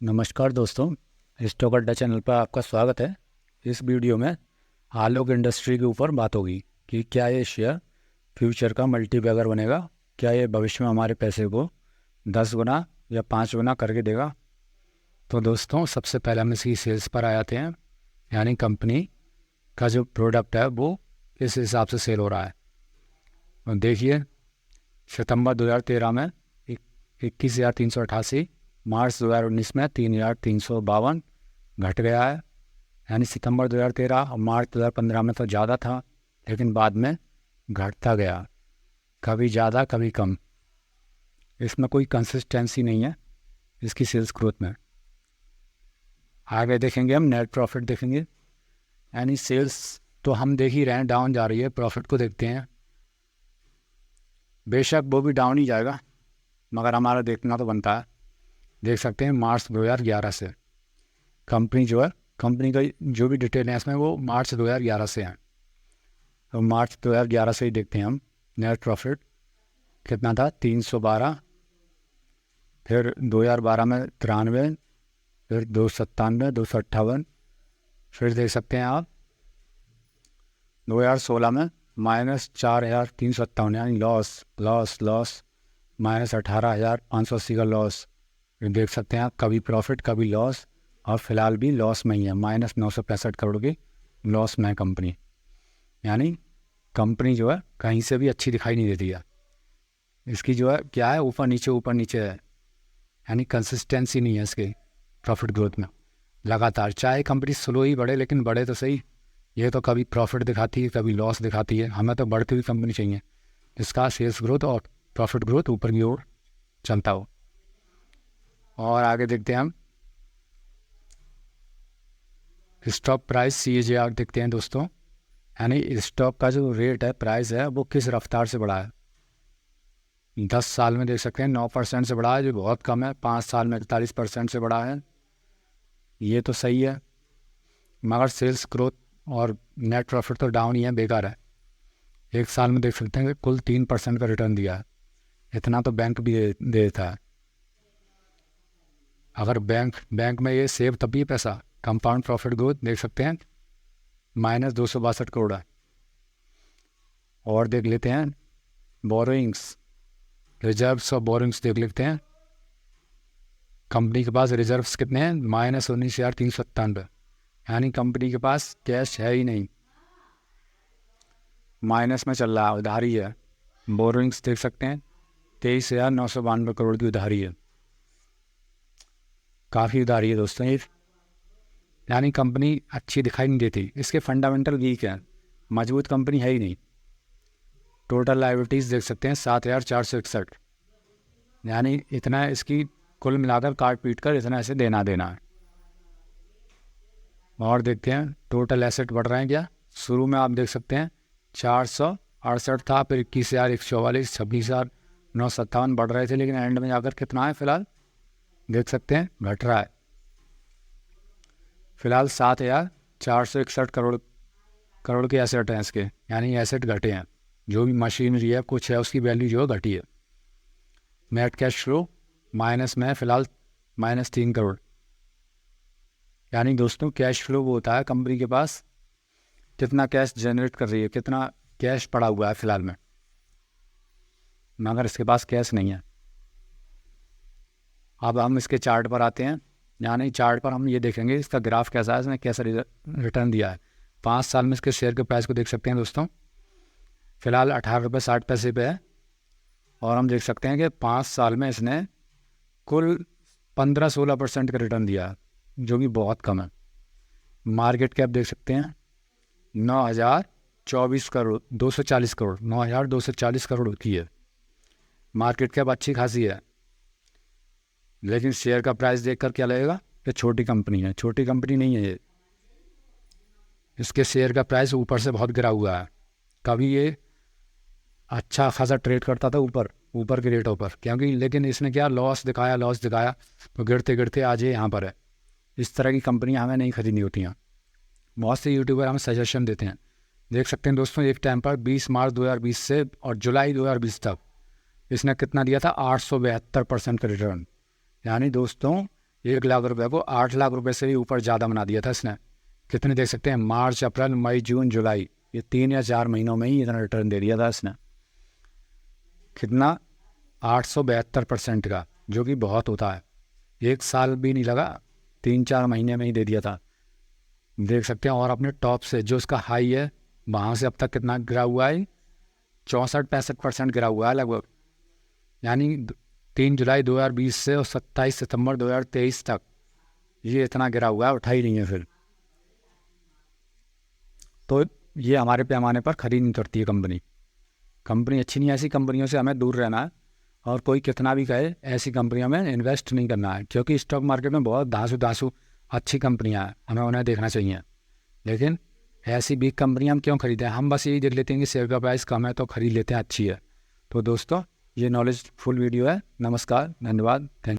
नमस्कार दोस्तों, स्टॉक अड्डा चैनल पर आपका स्वागत है। इस वीडियो में आलोक इंडस्ट्री के ऊपर बात होगी कि क्या ये शेयर फ्यूचर का मल्टीबैगर बनेगा। क्या ये भविष्य में हमारे पैसे को 10 गुना या 5 गुना करके देगा। तो दोस्तों, सबसे पहले हम इसकी सेल्स पर आ जाते हैं, यानी कंपनी का जो प्रोडक्ट है वो किस हिसाब से सेल हो रहा है। और देखिए, सितंबर 2013 में 21,388, मार्च 2019 में 3,352 घट गया है। यानी सितंबर 2013 और मार्च 2015 में तो ज़्यादा था, लेकिन बाद में घटता गया, कभी ज़्यादा कभी कम। इसमें कोई कंसिस्टेंसी नहीं है इसकी सेल्स ग्रोथ में। आगे देखेंगे हम नेट प्रॉफिट देखेंगे, यानी सेल्स तो हम देख ही रहे हैं डाउन जा रही है, प्रॉफिट को देखते हैं। बेशक वो भी डाउन ही जाएगा, मगर हमारा देखना तो बनता है। देख सकते हैं मार्च 2011 से कंपनी जो है, कंपनी का जो भी डिटेल है इसमें वो मार्च 2011 से है। तो मार्च 2011 से ही देखते हैं हम। नेट प्रॉफिट कितना था? 312, फिर 2012 में 93, फिर 297, 258, फिर देख सकते हैं आप 2016 में -4,357, यानी लॉस लॉस लॉस, -18,580 का लॉस। फिर देख सकते हैं आप कभी प्रॉफिट कभी लॉस, और फिलहाल भी लॉस में ही है, -965 करोड़ की लॉस में है कंपनी। यानी कंपनी जो है कहीं से भी अच्छी दिखाई नहीं देती है। इसकी जो है क्या है, ऊपर नीचे है, यानी कंसिस्टेंसी नहीं है इसके प्रॉफिट ग्रोथ में। लगातार चाहे कंपनी स्लो ही बढ़े, लेकिन बढ़े तो सही। ये तो कभी प्रॉफिट दिखाती है कभी लॉस दिखाती है। हमें तो बढ़ती हुई कंपनी चाहिए जिसका सेल्स ग्रोथ और प्रॉफिट ग्रोथ ऊपर की ओर चलता हो। और आगे देखते हैं हम स्टॉक प्राइस CAGR देखते हैं दोस्तों, यानी स्टॉक का जो रेट है, प्राइस है, वो किस रफ्तार से बढ़ा है। 10 साल में देख सकते हैं 9% से बढ़ा है, जो बहुत कम है। 5 साल में 41% से बढ़ा है, ये तो सही है। मगर सेल्स ग्रोथ और नेट प्रॉफिट तो डाउन ही है, बेकार है। 1 साल में देख सकते हैं कि कुल 3% का रिटर्न दिया है। इतना तो बैंक भी दे देता है। अगर बैंक में ये सेव तभी पैसा। कंपाउंड प्रॉफिट ग्रोथ देख सकते हैं -262 करोड़ है। और देख लेते हैं बोरोइंग्स, रिजर्व्स और बोरिंग्स देख लेते हैं। कंपनी के पास रिजर्व्स कितने हैं? -19,397, यानी कंपनी के पास कैश है ही नहीं, माइनस में चल रहा है, उधारी है। बोरिंग्स देख सकते हैं 23,992 करोड़ की उधारी है, काफ़ी उधारी है दोस्तों ये। यानी कंपनी अच्छी दिखाई नहीं देती, इसके फंडामेंटल वीक हैं, मजबूत कंपनी है ही नहीं। टोटल लाइबिलिटीज़ देख सकते हैं 7,461, यानी इतना इसकी कुल मिलाकर काट पीट कर इतना ऐसे देना है। और देखते हैं टोटल एसेट बढ़ रहे हैं क्या। शुरू में आप देख सकते हैं 468 था, फिर 21,144, 26,957 बढ़ रहे थे, लेकिन एंड में जाकर कितना है फिलहाल देख सकते हैं घट रहा है। फिलहाल 7,461 करोड़ के एसेट हैं इसके, यानी एसेट घटे हैं। जो भी मशीनरी है कुछ है उसकी वैल्यू जो है घटी है। नेट कैश फ्लो माइनस में है फिलहाल, -3 करोड़। यानी दोस्तों कैश फ्लो वो होता है कंपनी के पास कितना कैश जनरेट कर रही है, कितना कैश पड़ा हुआ है फिलहाल में, मगर इसके पास कैश नहीं है। अब हम इसके चार्ट पर आते हैं, यानी चार्ट पर हम ये देखेंगे इसका ग्राफ कैसा है, इसने कैसा रिटर्न दिया है। 5 साल में इसके शेयर के प्राइस को देख सकते हैं दोस्तों, फिलहाल 18.60 रुपये पे है। और हम देख सकते हैं कि 5 साल में इसने कुल 15-16% का रिटर्न दिया है, जो कि बहुत कम है। मार्केट कैप देख सकते हैं 9,024 करोड़, 240 करोड़, 9,240 करोड़ की है मार्केट कैप, अच्छी खासी है। लेकिन शेयर का प्राइस देखकर क्या लगेगा कि छोटी कंपनी है। छोटी कंपनी नहीं है ये, इसके शेयर का प्राइस ऊपर से बहुत गिरा हुआ है। कभी ये अच्छा खासा ट्रेड करता था ऊपर के रेटों पर, क्योंकि लेकिन इसने क्या लॉस दिखाया तो गिरते गिरते आज ये यहाँ पर है। इस तरह की कंपनियाँ हमें नहीं खरीदनी होती हैं। बहुत से यूट्यूबर हमें सजेशन देते हैं। देख सकते हैं दोस्तों, एक टाइम पर 20 मार्च 2020 से और जुलाई 2020 तक इसने कितना दिया था? 872% का रिटर्न। यानी दोस्तों 1 लाख रुपए को 8 लाख रुपए से भी ऊपर ज़्यादा बना दिया था इसने। कितने देख सकते हैं, मार्च, अप्रैल, मई, जून, जुलाई, ये 3 या 4 महीनों में ही इतना रिटर्न दे दिया था इसने। कितना? 872% का, जो कि बहुत होता है। 1 साल भी नहीं लगा, 3-4 महीने में ही दे दिया था, देख सकते हैं। और अपने टॉप से जो इसका हाई है, वहाँ से अब तक कितना गिरा हुआ है? 64-65% गिरा हुआ है लगभग। यानी 3 जुलाई 2020 से और 27 सितंबर 2023 तक ये इतना गिरा हुआ है, उठा ही नहीं है फिर। तो ये हमारे पैमाने पर खरीद नहीं करती है कंपनी अच्छी नहीं है। ऐसी कंपनियों से हमें दूर रहना है, और कोई कितना भी कहे ऐसी कंपनियों में इन्वेस्ट नहीं करना है, क्योंकि स्टॉक मार्केट में बहुत धांसू अच्छी कंपनियां हैं, हमें उन्हें देखना चाहिए। लेकिन ऐसी बिग कंपनियां हम क्यों खरीदें? हम बस यही देख लेते हैं कि शेयर का प्राइस कम है तो खरीद लेते हैं, अच्छी है। तो दोस्तों, ये नॉलेजफुल वीडियो है। नमस्कार, धन्यवाद, थैंक